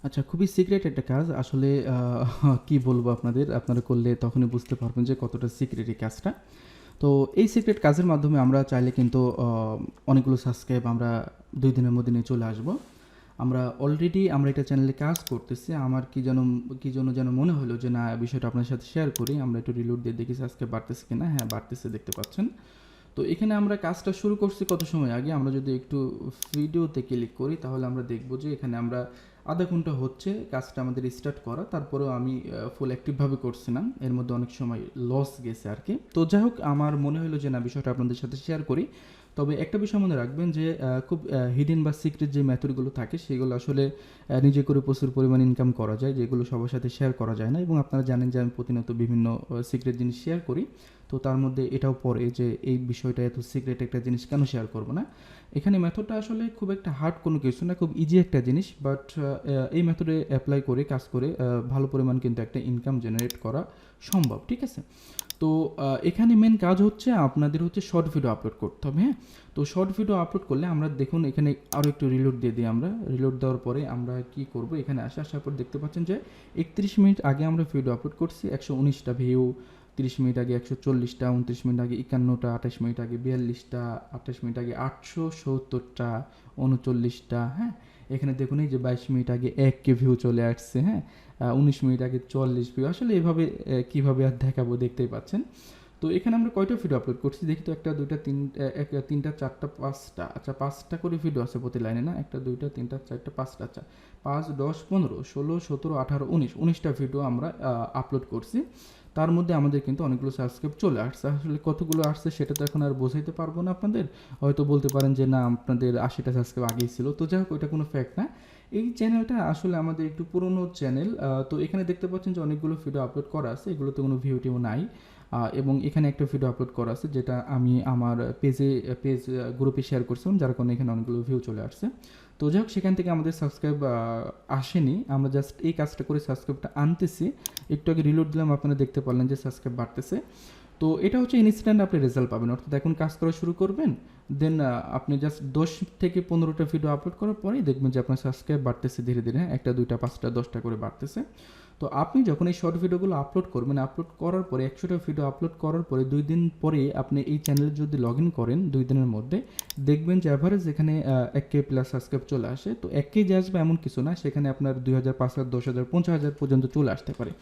আচ্ছা, খুবই সিক্রেট একটা কাজ। আসলে কি বলবো আপনাদের, আপনারা করলে তখনই বুঝতে পারবেন যে কতটা সিক্রেট এই কাজটা। তো এই সিক্রেট কাজের মাধ্যমে আমরা চাইলে কিন্তু অনেকগুলো সাবস্ক্রাইব আমরা 2 দিনের মধ্যে নিয়ে চলে আসবো। আমরা অলরেডি আমরা এটা চ্যানেলে কাজ করতেছি। আমার কি জন্য যেন মনে হলো যে না, বিষয়টা আপনার সাথে শেয়ার করি। আমরা একটু রিলোড দিয়ে দেখি সাবস্ক্রাইব বাড়তেছে কিনা। হ্যাঁ, বাড়তেছে, দেখতে পাচ্ছেন। তো এখানে আমরা কাজটা শুরু করছি কত সময় আগে। আমরা যদি একটু ভিডিওতে ক্লিক করি তাহলে আমরা দেখব যে এখানে আমরা আধা ঘন্টা হচ্ছে কাজটা আমাদের স্টার্ট করা। তারপরেও আমি ফুল অ্যাক্টিভভাবে করছিলাম, এর মধ্যে অনেক সময় লস গেছে আর কি। তো যাই হোক, আমার মনে হলো যে না, বিষয়টা আপনাদের সাথে শেয়ার করি। তবে একটা বিষয় মনে রাখবেন যে খুব হিডেন বা সিক্রেট যে মেথডগুলো থাকে সেগুলো আসলে নিজে করে প্রচুর পরিমাণ ইনকাম করা যায়, যেগুলো সবার সাথে শেয়ার করা যায় না। এবং আপনারা জানেন যে আমি প্রতিনিয়ত বিভিন্ন সিক্রেট জিনিস শেয়ার করি। তো তার মধ্যে এটাও পড়ে যে এই বিষয়টা এত সিক্রেট একটা জিনিস কেন শেয়ার করবো না। এখানে মেথডটা আসলে খুব একটা হার্ড কোনো কিছু না, খুব ইজি একটা জিনিস। বাট এই মেথডে অ্যাপ্লাই করে কাজ করে ভালো পরিমাণ কিন্তু একটা ইনকাম জেনারেট করা সম্ভব, ঠিক আছে। তো এখানে মেন কাজ হচ্ছে আপনাদের হচ্ছে শর্ট ভিডিও আপলোড করতে হবে। হ্যাঁ, তো শর্ট ভিডিও আপলোড করলে আমরা দেখুন এখানে আরও একটু রিলোড দিয়ে দিই। আমরা রিলোড দেওয়ার পরে আমরা কি করব, এখানে আসার পর দেখতে পাচ্ছেন যে 31 মিনিট আগে আমরা ভিডিও আপলোড করছি, 119টা ভিউ। 30 মিনিট আগে 140টা, 29 মিনিট আগে 51টা, 28 মিনিট আগে 42টা, 28 মিনিট আগে 870টা, 39টা। হ্যাঁ, এখানে দেখুন এই যে 22 মিনিট আগে 1K ভিউ চলে আসছে। হ্যাঁ, 19 মিনিট আগে 44 ভিউ। আসলে এভাবে কীভাবে আর দেখাবো, দেখতেই পাচ্ছেন। তো এখানে আমরা কয়টা ভিডিও আপলোড করছি দেখি তো। 1, 2, 3, 3টা, 4টা, 5টা। আচ্ছা, 5টা করে ভিডিও আছে প্রতি লাইনে না? 1, 2, 3, 4, 5টা। আচ্ছা, 5, 10, 15, 16, 17, 18, 19টা ভিডিও আমরা আপলোড করছি। তার মধ্যে আমাদের কিন্তু অনেকগুলো সাবস্ক্রাইব চলে আসছে। আসলে কতগুলো আসছে সেটা তো এখন আর বোঝাইতে পারবো না আপনাদের। হয়তো বলতে পারেন যে না, আপনাদের 80টা সাবস্ক্রাইব আগেই ছিল। তো যাই হোক, ওইটা কোনো ফ্যাক্ট না। এই চ্যানেলটা আসলে আমাদের একটু পুরনো চ্যানেল। তো এখানে দেখতে পাচ্ছেন যে অনেকগুলো ভিডিও আপলোড করা আছে, এগুলোতে কোনো ভিউ টিউ নাই। এবং এখানে একটা ভিডিও আপলোড করা আছে যেটা আমি আমার পেজ গ্রুপে শেয়ার করছিলাম, যার কারণে এখানে অনেকগুলো ভিউ চলে আসছে। তো যাই হোক, সেখান থেকে আমাদের সাবস্ক্রাইব আসেনি। আমরা জাস্ট এই কাজটা করে সাবস্ক্রাইবটা আনতেছি। একটু আগে রিলোড দিলাম, আপনারা দেখতে পারলেন যে সাবস্ক্রাইব বাড়তেছে। তো এটা হচ্ছে ইনস্ট্যান্ট আপনি রেজাল্ট পাবেন। অর্থাৎ এখন কাজ করা শুরু করবেন, দেন আপনি জাস্ট 10 থেকে 15টা ভিডিও আপলোড করার পরেই দেখবেন যে আপনার সাবস্ক্রাইব বাড়তেছে ধীরে ধীরে। হ্যাঁ, 1টা, 2টা, 5টা, 10টা করে বাড়তেছে। তো আপনি যখন এই শর্ট ভিডিওগুলো আপলোড করবেন, আপলোড করার পরে 100টা ভিডিও আপলোড করার পরে 2 দিন পরে আপনি এই চ্যানেলে যদি লগ ইন করেন 2 দিনের মধ্যে, দেখবেন যে অ্যাভারেজ এখানে 1K প্লাস সাবস্ক্রাইব চলে আসে। তো 1K যে আসবে এমন কিছু না, সেখানে আপনার 2000, 5000, 10,000, 50,000 পর্যন্ত চলে আসতে পারে।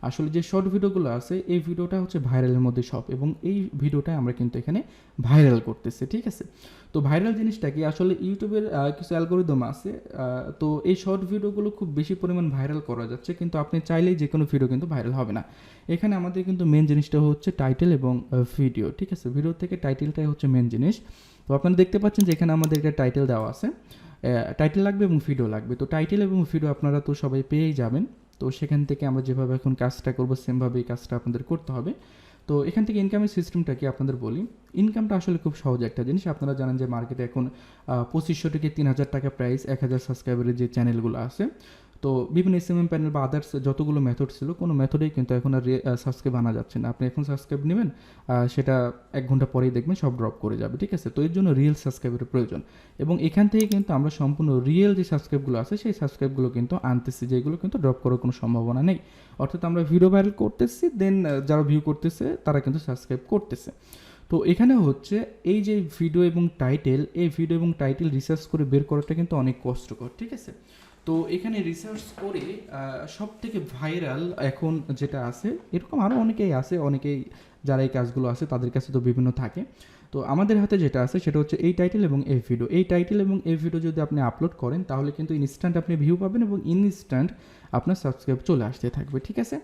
আসলে যে শর্ট ভিডিওগুলো আছে এই ভিডিওটা হচ্ছে ভাইরালের মধ্যে সব, এবং এই ভিডিওটা আমরা কিন্তু এখানে ভাইরাল করতেছি, ঠিক আছে। তো ভাইরাল জিনিসটা কি, আসলে ইউটিউবের কিছু অ্যালগোরিদম আছে। তো এই শর্ট ভিডিওগুলো খুব বেশি পরিমাণ ভাইরাল করা যাচ্ছে, কিন্তু আপনি চাইলেই যে কোনো ভিডিও কিন্তু ভাইরাল হবে না। এখানে আমাদের কিন্তু মেন জিনিসটা হচ্ছে টাইটেল এবং ভিডিও, ঠিক আছে। ভিডিও থেকে টাইটেলটাই হচ্ছে মেন জিনিস। তো আপনারা দেখতে পাচ্ছেন যে এখানে আমাদের একটা টাইটেল দেওয়া আছে। টাইটেল লাগবে এবং ভিডিও লাগবে। তো টাইটেল এবং ভিডিও আপনারা তো সবাই পেয়েই যাবেন। তো সেখান থেকে আমরা যেভাবে এখন কাজটা করবো সেমভাবেই কাজটা আপনাদের করতে হবে। তো এখান থেকে ইনকামের সিস্টেমটা কি আপনাদের বলি। ইনকামটা আসলে খুব সহজ একটা জিনিস। আপনারা জানেন যে মার্কেটে এখন 2500 থেকে 3000 টাকা প্রাইস 1000 সাবস্ক্রাইবারের যে চ্যানেলগুলো আছে। তো বিভিন্ন এসএমএম প্যানেল বা আদার্স যতগুলো মেথড ছিল, কোনো মেথডেই কিন্তু এখন আর সাবস্ক্রাইব আনা যাচ্ছে না। আপনি এখন সাবস্ক্রাইব নেবেন, সেটা 1 ঘন্টা পরেই দেখবেন সব ড্রপ করে যাবে, ঠিক আছে। তো এর জন্য রিয়েল সাবস্ক্রাইবের প্রয়োজন, এবং এখান থেকে কিন্তু আমরা সম্পূর্ণ রিয়েল যে সাবস্ক্রাইবগুলো আছে সেই সাবস্ক্রাইবগুলো কিন্তু আনতেছি, যেগুলো কিন্তু ড্রপ করার কোনো সম্ভাবনা নেই। অর্থাৎ আমরা ভিডিও ভাইরাল করতেছি, দেন যারা ভিউ করতেছে তারা কিন্তু সাবস্ক্রাইব করতেছে। তো এখানে হচ্ছে এই যে ভিডিও এবং টাইটেল, এই ভিডিও এবং টাইটেল রিসার্চ করে বের করাটা কিন্তু অনেক কষ্টকর, ঠিক আছে। তো এখানে রিসার্চ করে সব থেকে ভাইরাল এখন যেটা আছে, এরকম আরও অনেকেই আছে, অনেকেই যারা এই কাজগুলো আছে তাদের কাছে তো বিভিন্ন থাকে। তো আমাদের হাতে যেটা আছে সেটা হচ্ছে এই টাইটেল এবং এই ভিডিও। এই টাইটেল এবং এই ভিডিও যদি আপনি আপলোড করেন তাহলে কিন্তু ইনস্ট্যান্ট আপনি ভিউ পাবেন এবং ইনস্ট্যান্ট আপনার সাবস্ক্রাইব চলে আসতে থাকবে, ঠিক আছে।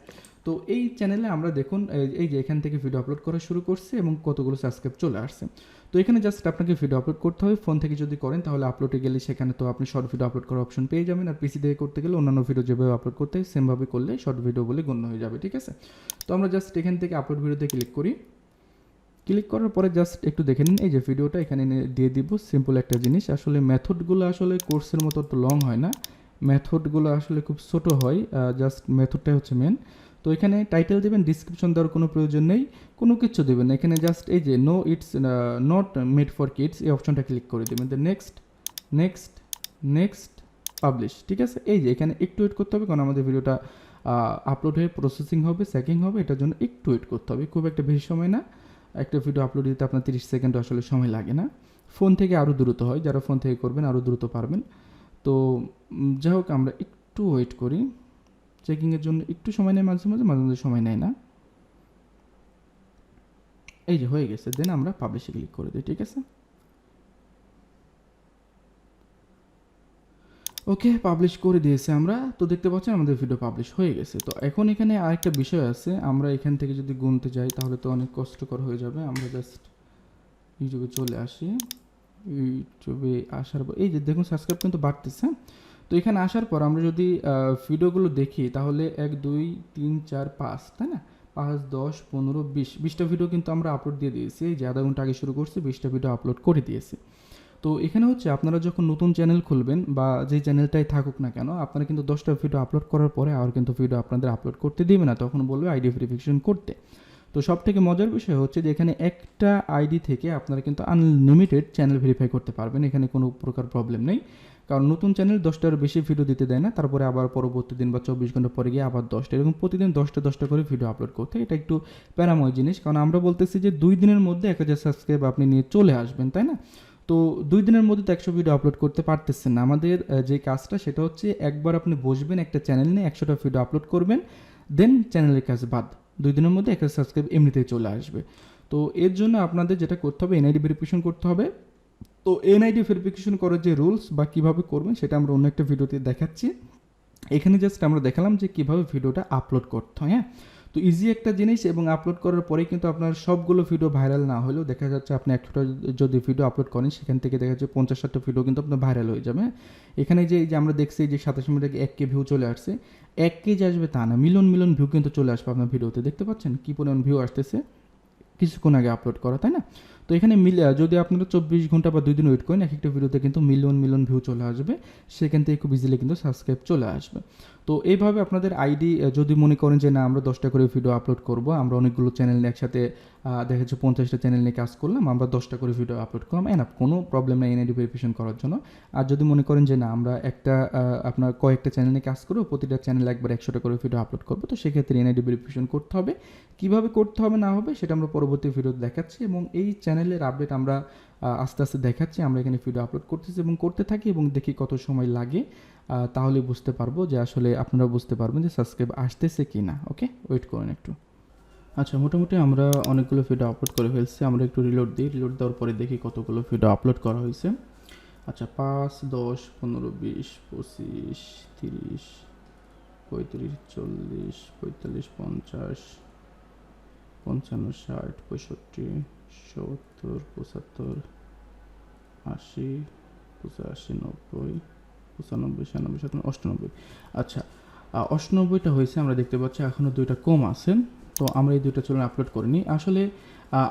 তো এই চ্যানেলে আমরা দেখুন এই যে এখান থেকে ভিডিও আপলোড করা শুরু করছে এবং কতগুলো সাবস্ক্রাইব চলে আসছে। তো এখানে জাস্ট আপনাকে ভিডিও আপলোড করতে হবে। ফোন থেকে যদি করেন তাহলে আপলোডে গেলে সেখানে তো আপনি শর্ট ভিডিও আপলোড করার অপশন পেয়ে যাবেন। আর পিসি থেকে করতে গেলে অন্যান্য ভিডিও যেভাবে আপলোড করতে হয় সেমভাবে করলে শর্ট ভিডিও বলে গণ্য হয়ে যাবে, ঠিক আছে। তো আমরা জাস্ট এখান থেকে আপলোড ভিডিওতে ক্লিক করি। ক্লিক করার পরে জাস্ট একটু দেখে নিন, এই যে ভিডিওটা এখানে দিয়ে দিব। সিম্পল একটা জিনিস, আসলে মেথডগুলো আসলে কোর্সের মতো তো লং হয় না, মেথডগুলো আসলে খুব ছোটো হয়। জাস্ট মেথডটাই হচ্ছে মেন। তো এখানে টাইটেল দেবেন, ডিসক্রিপশন দেওয়ার কোনো প্রয়োজন নেই, কোনো কিছু দেবেন না। এখানে জাস্ট এই যে no it's not made for kids এই অপশনটা ক্লিক করে দেবেন। Next next next publish. ঠিক আছে, এই যে এখানে একটু ওয়েট করতে হবে, কারণ আমাদের ভিডিওটা আপলোড হয়ে প্রসেসিং হবে, চেকিং হবে, এটার জন্য একটু ওয়েট করতে হবে, খুব একটা বেশি সময় না। একটা ভিডিও আপলোড দিতে আপনার 30 সেকেন্ড আসলে সময় লাগে না। ফোন থেকে আরও দ্রুত হয়, যারা ফোন থেকে করবেন আরও দ্রুত পারবেন। তো যাই হোক, আমরা একটু ওয়েট করি, চেকিংয়ের জন্য একটু সময় নেয়, মাঝে মাঝে মাঝে মাঝে সময় নেয় না। এই যে হয়ে গেছে, দেন আমরা পাবলিশে ক্লিক করে দিই। ঠিক আছে, ওকে, পাবলিশ করে দিয়েছে আমরা। তো দেখতে পাচ্ছেন আমাদের ভিডিও পাবলিশ হয়ে গেছে। তো এখন এখানে আরেকটা বিষয় আছে, আমরা এখান থেকে যদি গুনতে যাই তাহলে তো অনেক কষ্টকর হয়ে যাবে। আমরা জাস্ট ইউটিউবে চলে আসি, ইউটিউবে আসার পর এই যে দেখুন সাবস্ক্রাইব কিন্তু বাড়তেছে। তো এখানে আসার পর আমরা যদি ভিডিওগুলো দেখি তাহলে 1 2 3 4 5, তাই না, 5 10 15 20টা ভিডিও কিন্তু আমরা আপলোড দিয়ে দিয়েছি। এই যে আধা ঘন্টা আগে শুরু করছি, 20টা ভিডিও আপলোড করে দিয়েছি। তো এখানে হচ্ছে আপনারা যখন নতুন চ্যানেল খুলবেন বা যে চ্যানেলটাই থাকুক না কেন, আপনারা কিন্তু 10টা ভিডিও আপলোড করার পরে আর কিন্তু ভিডিও আপনাদের আপলোড করতে দিবে না, তখন বলবে আইডি ভেরিফিকেশন করতে। তো সব থেকে মজার বিষয় হচ্ছে যে এখানে একটা আইডি থেকে আপনারা কিন্তু আনলিমিটেড চ্যানেল ভেরিফাই করতে পারবেন, এখানে কোনো প্রকার প্রবলেম নেই। কারণ নতুন চ্যানেল 10টার বেশি ভিডিও দিতে দেয় না, তারপরে আবার পরবর্তী দিন বা 24 ঘন্টা পরে গিয়ে আবার 10টা, এরকম প্রতিদিন 10টা করে ভিডিও আপলোড করতে। এটা একটু প্যারাময় জিনিস, কারণ আমরা বলতেছি যে 2 দিনের মধ্যে 1000 সাবস্ক্রাইব আপনি নিয়ে চলে আসবেন, তাই না। তো 2 দিনের মধ্যে তো 100 ভিডিও আপলোড করতে পারতেছেন না। আমাদের যে কাজটা সেটা হচ্ছে একবার আপনি বসবেন একটা চ্যানেল নিয়ে 100টা ভিডিও আপলোড করবেন, দেন চ্যানেলের কাজ বাদ, 2 দিনের মধ্যে 1000 সাবস্ক্রাইব এমনিতেই চলে আসবে। তো এর জন্য আপনাদের যেটা করতে হবে, এনআইডি ভেরিফিকেশন করতে হবে। তো এনআইডি ভেরিফিকেশন করার যে রুলস বা কীভাবে করবেন সেটা আমরা অন্য একটা ভিডিওতে দেখাচ্ছি। এখানে জাস্ট আমরা দেখালাম যে কীভাবে ভিডিওটা আপলোড করতে হয়। হ্যাঁ, তো ইজি একটা জিনিস, এবং আপলোড করার পরেই কিন্তু আপনার সবগুলো ভিডিও ভাইরাল না হলেও দেখা যাচ্ছে আপনি 100টা যদি ভিডিও আপলোড করেন সেখান থেকে দেখা যাচ্ছে 50-60টা ভিডিও কিন্তু আপনার ভাইরাল হয়ে যাবে। এখানে যে এই যে আমরা দেখছি যে 27 মিনিট আগে 1K ভিউ চলে আসছে, 1K যে আসবে তা না, মিলিয়ন মিলিয়ন ভিউ কিন্তু চলে আসবে আপনার ভিডিওতে। দেখতে পাচ্ছেন কী পরিমাণ ভিউ আসতেছে কিছুক্ষণ আগে আপলোড করা, তাই না। তো এখানে যদি আপনারা 24 ঘন্টা বা 2 দিন ওয়েট করেন, এক একটা ভিডিওতে কিন্তু মিলিয়ন মিলিয়ন ভিউ চলে আসবে, সেখান থেকে খুব ইজিলি কিন্তু সাবস্ক্রাইব চলে আসবে। তো এইভাবে আপনাদের আইডি যদি মনে করেন যে না আমরা 10টা করে ভিডিও আপলোড করব, আমরা অনেকগুলো চ্যানেল একসাথে দেখা যাচ্ছে 50টা চ্যানেল নিয়ে কাজ করলাম, আমরা 10টা করে ভিডিও আপলোড করলাম, এনাফ, কোনো প্রবলেম নেই এনআইডি ভেরিফিকেশন করার জন্য। আর যদি মনে করেন যে না আমরা আপনার কয়েকটা চ্যানেল নিয়ে কাজ করবো, প্রতিটা চ্যানেল একবার 100টা করে ভিডিও আপলোড করবো, তো সেক্ষেত্রে এনআইডি ভেরিফিকেশন করতে হবে। কীভাবে করতে হবে না হবে সেটা আমরা পরবর্তী ভিডিওতে দেখাচ্ছি, এবং এই চ্যানেলের আপডেট আমরা আস্তে আস্তে দেখাচ্ছি। আমরা এখানে ভিডিও আপলোড করতেছি এবং করতে থাকি, এবং দেখি কত সময় লাগে, তাহলে বুঝতে পারবো যে আসলে আপনারা বুঝতে পারবেন যে সাবস্ক্রাইব আসতেছে কি না। ওকে, ওয়েট করুন একটু। আচ্ছা, মোটামুটি আমরা অনেকগুলো ভিডিও আপলোড করে ফেলছি, আমরা একটু রিলোড দিই, রিলোড দেওয়ার পরে দেখি কতগুলো ভিডিও আপলোড করা হয়েছে। আচ্ছা, 5 10 15 20 25 30 35 40 45 50 55 60 65 70 75 80 85 90 95 96 97 98। আচ্ছা, 98টা হয়েছে আমরা দেখতে পাচ্ছি, এখনও 2টা কম আছে। তো আমরা এই 2টা চলুন আপলোড করিনি। আসলে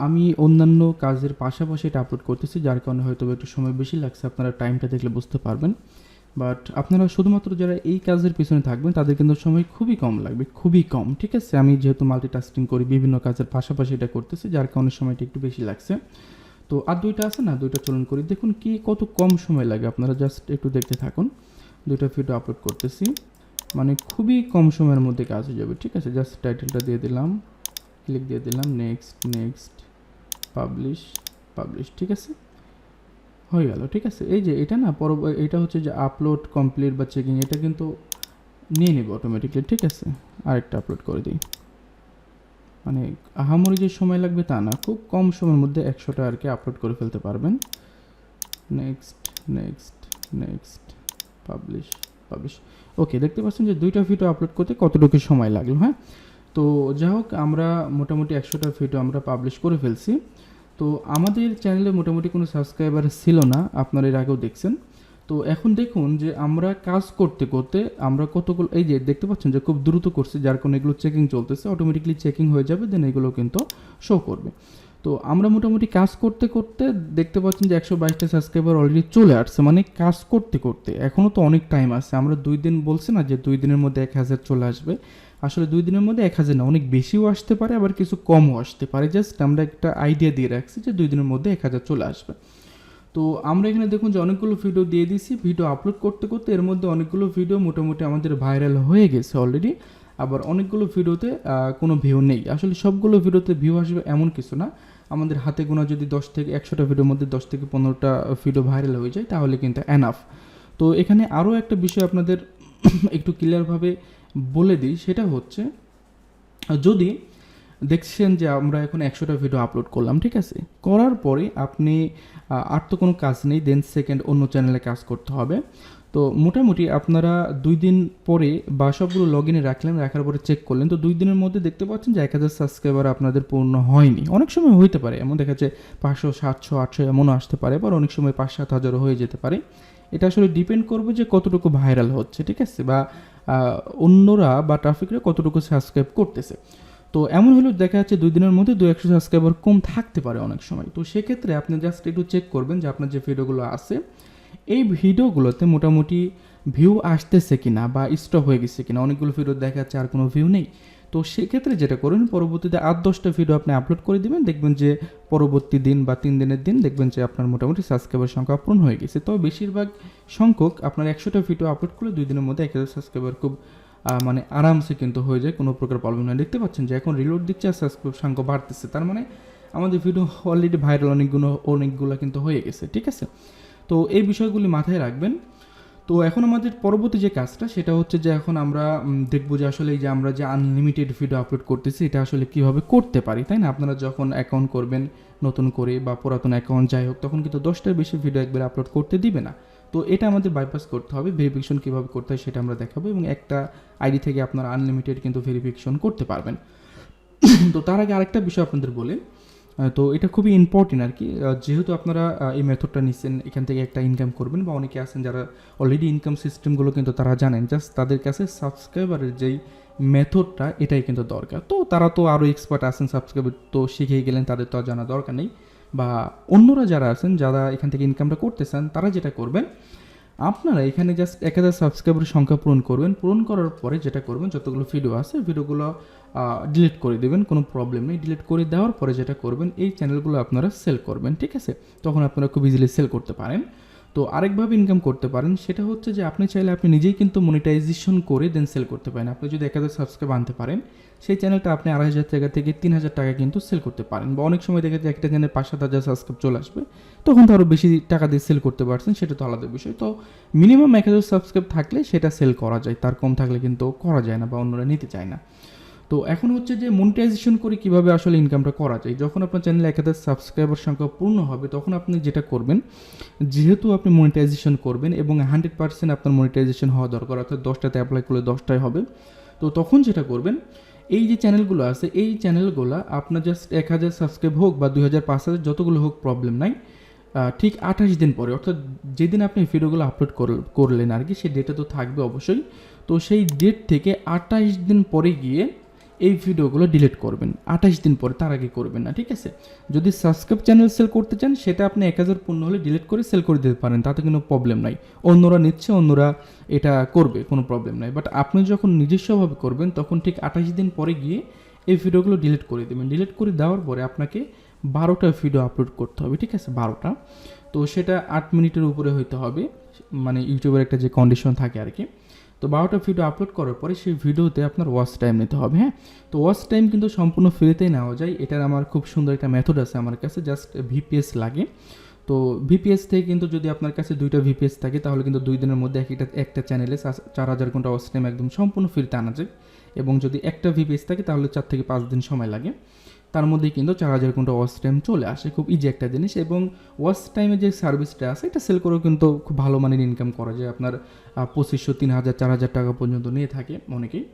আমি অন্যান্য কাজের পাশাপাশি এটা আপলোড করতেছি, যার কারণে হয়তো একটু সময় বেশি লাগছে, আপনারা টাইমটা দেখলে বুঝতে পারবেন। বাট আপনারা শুধুমাত্র যারা এই কাজের পিছনে থাকবেন তাদের কিন্তু সময় খুবই কম লাগবে, খুবই কম। ঠিক আছে, আমি যেহেতু মাল্টিটাস্কিং করি, বিভিন্ন কাজের পাশাপাশি এটা করতেছি, যার কারণে সময়টা একটু বেশি লাগছে। তো আর 2টা আছে না, 2টা চলুন করি, দেখুন কি কত কম সময় লাগে, আপনারা জাস্ট একটু দেখতে থাকুন। 2টা ভিডিও আপলোড করতেছি, মানে খুবই কম সময়ের মধ্যে কাজ হয়ে যাবে। ঠিক আছে, জাস্ট টাইটেলটা দিয়ে দিলাম, ক্লিক দিয়ে দিলাম, নেক্সট নেক্সট, পাবলিশ পাবলিশ। ঠিক আছে, হয়ে গেল। ঠিক আছে, এই যে এটা না এটা হচ্ছে যে আপলোড কমপ্লিট বা চেকিং, এটা কিন্তু নিয়ে নেবে অটোমেটিকলি। ঠিক আছে, আরেকটা আপলোড করে দিই, মানে আহামরি যে সময় লাগবে তা না, খুব কম সময়ের মধ্যে 100টা আর কি আপলোড করে ফেলতে পারবেন। Next next next, publish publish. Okay, দেখতে পাচ্ছেন যে 2টা ভিডিও আপলোড করতে কতটুকু সময় লাগলো। হ্যাঁ, তো যাই হোক, আমরা মোটামুটি 100টা ভিডিও আমরা পাবলিশ করে ফেলছি। তো আমাদের চ্যানেলে মোটামুটি কোনো সাবস্ক্রাইবার ছিল না, আপনারা এর আগেও দেখছেন। তো এখন দেখুন যে আমরা কাজ করতে করতে আমরা কতগুলো, এই যে দেখতে পাচ্ছেন যে খুব দ্রুত করছে, যার কারণে এগুলো চেকিং চলতেছে, অটোমেটিকলি চেকিং হয়ে যাবে, দেন এগুলো কিন্তু শো করবে। তো আমরা মোটামুটি কাজ করতে করতে দেখতে পাচ্ছেন যে 122টা সাবস্ক্রাইবার অলরেডি চলে আসছে, মানে কাজ করতে করতে। এখনও তো অনেক টাইম আছে, আমরা 2 দিন বলছি না যে 2 দিনের মধ্যে 1000 চলে আসবে, আসলে 2 দিনের মধ্যে 1000 না, অনেক বেশিও আসতে পারে, আবার কিছু কমও আসতে পারে। জাস্ট আমরা একটা আইডিয়া দিয়ে রাখছি যে 2 দিনের মধ্যে 1000 চলে আসবে। তো আমরা এখানে দেখুন যে অনেকগুলো ভিডিও দিয়ে দিছি, ভিডিও আপলোড করতে করতে এর মধ্যে অনেকগুলো ভিডিও মোটামুটি আমাদের ভাইরাল হয়ে গেছে অলরেডি। আবার অনেকগুলো ভিডিওতে কোনো ভিউ নেই। আসলে সবগুলো ভিডিওতে ভিউ আসবে এমন কিছু না, আমাদের হাতে গোনা যদি 10 থেকে 100টা ভিডিওর মধ্যে 10 থেকে 15টা ভিডিও ভাইরাল হয়ে যায় তাহলে কিন্তু এনাফ। তো এখানে আরও একটা বিষয় আপনাদের একটু ক্লিয়ারভাবে বলে দিই, সেটা হচ্ছে যদি দেখছেন যে আমরা এখন 100টা ভিডিও আপলোড করলাম, ঠিক আছে, করার পরে আপনি আর তো কোনো কাজ নেই, দেন সেকেন্ড অন্য চ্যানেলে কাজ করতে হবে। তো মোটামুটি আপনারা 2 দিন পরে বা সবগুলো লগ ইনে রাখার পরে চেক করলেন, তো 2 দিনের মধ্যে দেখতে পাচ্ছেন যে 1000 সাবস্ক্রাইবার আপনাদের পূর্ণ হয়নি। অনেক সময় হইতে পারে এমন, দেখা যাচ্ছে 500 700 800 এমনও আসতে পারে, আবার অনেক সময় 5-7 হাজারও হয়ে যেতে পারে। এটা আসলে ডিপেন্ড করবে যে কতটুকু ভাইরাল হচ্ছে, ঠিক আছে, বা অন্যরা বা ট্রাফিকরা কতটুকু সাবস্ক্রাইব করতেছে। তো এমন হলেও দেখা যাচ্ছে 2 দিনের মধ্যে 200 সাবস্ক্রাইবার কম থাকতে পারে অনেক সময়। তো সেক্ষেত্রে আপনি জাস্ট একটু চেক করবেন যে আপনার যে ভিডিওগুলো আছে এই ভিডিওগুলোতে মোটামুটি ভিউ আসতেছে কিনা বা স্টপ হয়ে গেছে কিনা। অনেকগুলো ভিডিও দেখা যাচ্ছে আর কোনো ভিউ নেই। তো সেক্ষেত্রে যেটা করবেন, পরবর্তীতে 8-10টা ভিডিও আপনি আপলোড করে দেবেন, দেখবেন যে পরবর্তী দিন বা 3 দিনের দিন দেখবেন যে আপনার মোটামুটি সাবস্ক্রাইবার সংখ্যা পূরণ হয়ে গেছে। তবে বেশিরভাগ সংখ্যক আপনার 100টা ভিডিও আপলোড করলে 2 দিনের মধ্যে 1000 সাবস্ক্রাইবার খুব মানে আরামসে কিন্তু হয়ে যায়, কোনো প্রকার প্রবলেম নেই। দেখতে পাচ্ছেন যে এখন রিলোড দিচ্ছে আর সাবস্ক্রাইব সংখ্যা বাড়তেছে, তার মানে আমাদের ভিডিও অলরেডি ভাইরাল অনেকগুলো কিন্তু হয়ে গেছে, ঠিক আছে। তো এই বিষয়গুলি মাথায় রাখবেন। তো এখন আমাদের পরবর্তী যে কাজটা সেটা হচ্ছে যে এখন আমরা দেখবো যে আসলে এই যে আমরা যে আনলিমিটেড ভিডিও আপলোড করতেছি এটা আসলে কীভাবে করতে পারি, তাই না? আপনারা যখন অ্যাকাউন্ট করবেন নতুন করে বা পুরাতন অ্যাকাউন্ট যাই হোক, তখন কিন্তু 10টার বেশি ভিডিও একবার আপলোড করতে দিবে না। তো এটা আমাদের বাইপাস করতে হবে। ভেরিফিকেশন কীভাবে করতে হয় সেটা আমরা দেখাবো, এবং একটা আইডি থেকে আপনারা আনলিমিটেড কিন্তু ভেরিফিকেশন করতে পারবেন। তো তার আগে আরেকটা বিষয় আপনাদের বলি, তো এটা খুবই ইম্পর্টেন্ট আর কি। যেহেতু আপনারা এই মেথডটা নিচ্ছেন, এখান থেকে একটা ইনকাম করবেন, বা অনেকে আছেন যারা অলরেডি ইনকাম সিস্টেমগুলো কিন্তু তারা জানেন, জাস্ট তাদের কাছে সাবস্ক্রাইবারের যেই মেথডটা এটাই কিন্তু দরকার। তো তারা তো আরও এক্সপার্ট আছেন, সাবস্ক্রাইবার তো শিখেই গেলেন, তাদের তো আর জানা দরকার নেই। বা অন্যরা যারা আছেন যারা এখান থেকে ইনকামটা করতে চান, তারা যেটা করবেন, আপনারা এখানে জাস্ট 1000 সাবস্ক্রাইবারের সংখ্যা পূরণ করবেন। পূরণ করার পরে যেটা করবেন, যতগুলো ভিডিও আছে ভিডিওগুলো ডিলিট করে দেবেন, কোনো প্রবলেম নেই। ডিলিট করে দেওয়ার পরে যেটা করবেন, এই চ্যানেলগুলো আপনারা সেল করবেন, ঠিক আছে। তখন আপনারা খুব ইজিলি সেল করতে পারেন। তো আরেকভাবে ইনকাম করতে পারেন, সেটা হচ্ছে যে আপনি চাইলে আপনি নিজেই কিন্তু মনিটাইজেশন করে দেন সেল করতে পারেন। আপনি যদি 1000 সাবস্ক্রাইব আনতে পারেন, সেই চ্যানেলটা আপনি 2,500 টাকা থেকে 3,000 টাকা কিন্তু সেল করতে পারেন। বা অনেক সময় দেখা যায় একটা চ্যানেল 5-7 হাজার সাবস্ক্রাইব চলে আসবে, তখন তো আরও বেশি টাকা দিয়ে সেল করতে পারছেন, সেটা তো আলাদা বিষয়। তো মিনিমাম 1000 সাবস্ক্রাইব থাকলে সেটা সেল করা যায়, তার কম থাকলে কিন্তু করা যায় না বা অন্যরা নিতে চায় না। তো এখন হচ্ছে যে মনিটাইজেশন করে কিভাবে আসলে ইনকামটা করা যায়। যখন আপনার চ্যানেলে 1000 সাবস্ক্রাইবার সংখ্যা পূর্ণ হবে, তখন আপনি যেটা করবেন, যেহেতু আপনি মনিটাইজেশন করবেন এবং 100% আপনার মনিটাইজেশন হওয়া দরকার, অর্থাৎ 10টাতে অ্যাপ্লাই করলে 10টাই হবে। তো তখন যেটা করবেন, এই যে চ্যানেলগুলো আছে এই চ্যানেলগুলো আপনার জাস্ট 1000 সাবস্ক্রাইব হোক বা 2000 5000 যতগুলো হোক প্রবলেম নাই, ঠিক 28 দিন পরে, অর্থাৎ যেদিন আপনি ভিডিওগুলো আপলোড করলেন আর কি, সেই ডেটা তো থাকবে অবশ্যই। তো সেই ডেট থেকে 28 দিন পরে গিয়ে এই ভিডিওগুলো ডিলিট করবেন। 28 দিন পরে, তার আগে করবেন না, ঠিক আছে। যদি সাবস্ক্রাইব চ্যানেল সেল করতে চান, সেটা আপনি 1000 পূর্ণ হলে ডিলিট করে সেল করে দিতে পারেন, তাতে কোনো প্রবলেম নাই। অন্যরা নিচ্ছে, অন্যরা এটা করবে, কোনো প্রবলেম নাই। বাট আপনি যখন নিজস্বভাবে করবেন, তখন ঠিক 28 দিন পরে গিয়ে এই ভিডিওগুলো ডিলিট করে দেবেন। ডিলিট করে দেওয়ার পরে আপনাকে 12টা ভিডিও আপলোড করতে হবে, ঠিক আছে, 12টা। তো সেটা 8 মিনিটের উপরে হইতে হবে, মানে ইউটিউবের একটা যে কন্ডিশন থাকে আর কি। তো 12টা ভিডিও আপলোড করার পরে সেই ভিডিওতে আপনার ওয়াচ টাইম নিতে হবে, হ্যাঁ। তো ওয়াচ টাইম কিন্তু সম্পূর্ণ ফ্রিতেই নেওয়া যায়। এটার আমার খুব সুন্দর একটা মেথড আছে আমার কাছে, জাস্ট ভিপিএস লাগে। তো ভিপিএস থেকে কিন্তু যদি আপনার কাছে 2টা ভিপিএস থাকে, তাহলে কিন্তু 2 দিনের মধ্যে একটা চ্যানেলে 4000 ঘন্টা ওয়াচ টাইম একদম সম্পূর্ণ ফ্রিতে আনা যায়। এবং যদি একটা ভিপিএস থাকে তাহলে 4 থেকে 5 দিন সময় লাগে, তার মধ্যেই কিন্তু 4000 ঘন্টা ওয়াচ টাইম চলে আসে। খুব ইজি একটা জিনিস। এবং ওয়াচ টাইমে যে সার্ভিসটা আছে এটা সেল করেও কিন্তু খুব ভালো মানের ইনকাম করা যায়। আপনার 2500, 3000, 4000 টাকা পর্যন্ত নিয়ে থাকে অনেকেই।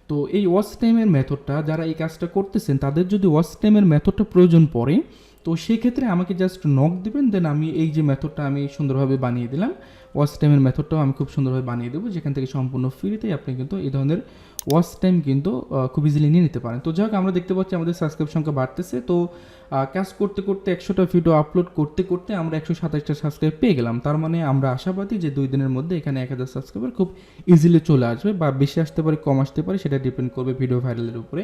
তো এই ওয়াচ টাইমের মেথডটা, যারা এই কাজটা করতেছেন তাদের যদি ওয়াচ টাইমের মেথডটা প্রয়োজন পড়ে, তো সেক্ষেত্রে আমাকে জাস্ট নক দিবেন, দেন আমি এই যে মেথডটা আমি সুন্দরভাবে বানিয়ে দিলাম, ওয়াচ টাইমের মেথডটাও আমি খুব সুন্দরভাবে বানিয়ে দেবো, যেখান থেকে সম্পূর্ণ ফ্রিতেই আপনি কিন্তু এই ধরনের ওয়াচ টাইম কিন্তু খুব ইজিলি নিয়ে নিতে পারেন। তো যাই হোক, আমরা দেখতে পাচ্ছি আমাদের সাবস্ক্রাইব সংখ্যা বাড়তেছে। তো কাজ করতে করতে 100টা ভিডিও আপলোড করতে করতে আমরা 127টা সাবস্ক্রাইব পেয়ে গেলাম। তার মানে আমরা আশাবাদী যে 2 দিনের মধ্যে এখানে 1000 সাবস্ক্রাইবার খুব ইজিলি চলে আসবে, বা বেশি আসতে পারে, কম আসতে পারে, সেটা ডিপেন্ড করবে ভিডিও ভাইরালের উপরে।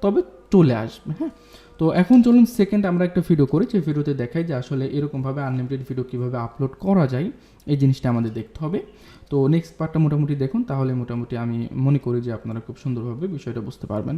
তবে চলে আসবে। হ্যাঁ, তো এখন চলুন সেকেন্ড আমরা একটা ভিডিও করি, যে ভিডিওতে দেখাই যে আসলে এরকমভাবে আনলিমিটেড ভিডিও কীভাবে আপলোড করা যায়, এই জিনিসটা আমাদের দেখতে হবে। তো নেক্সট পার্টটা মোটামুটি দেখুন, তাহলে মোটামুটি আমি মনে করি যে আপনারা খুব সুন্দরভাবে বিষয়টা বুঝতে পারবেন।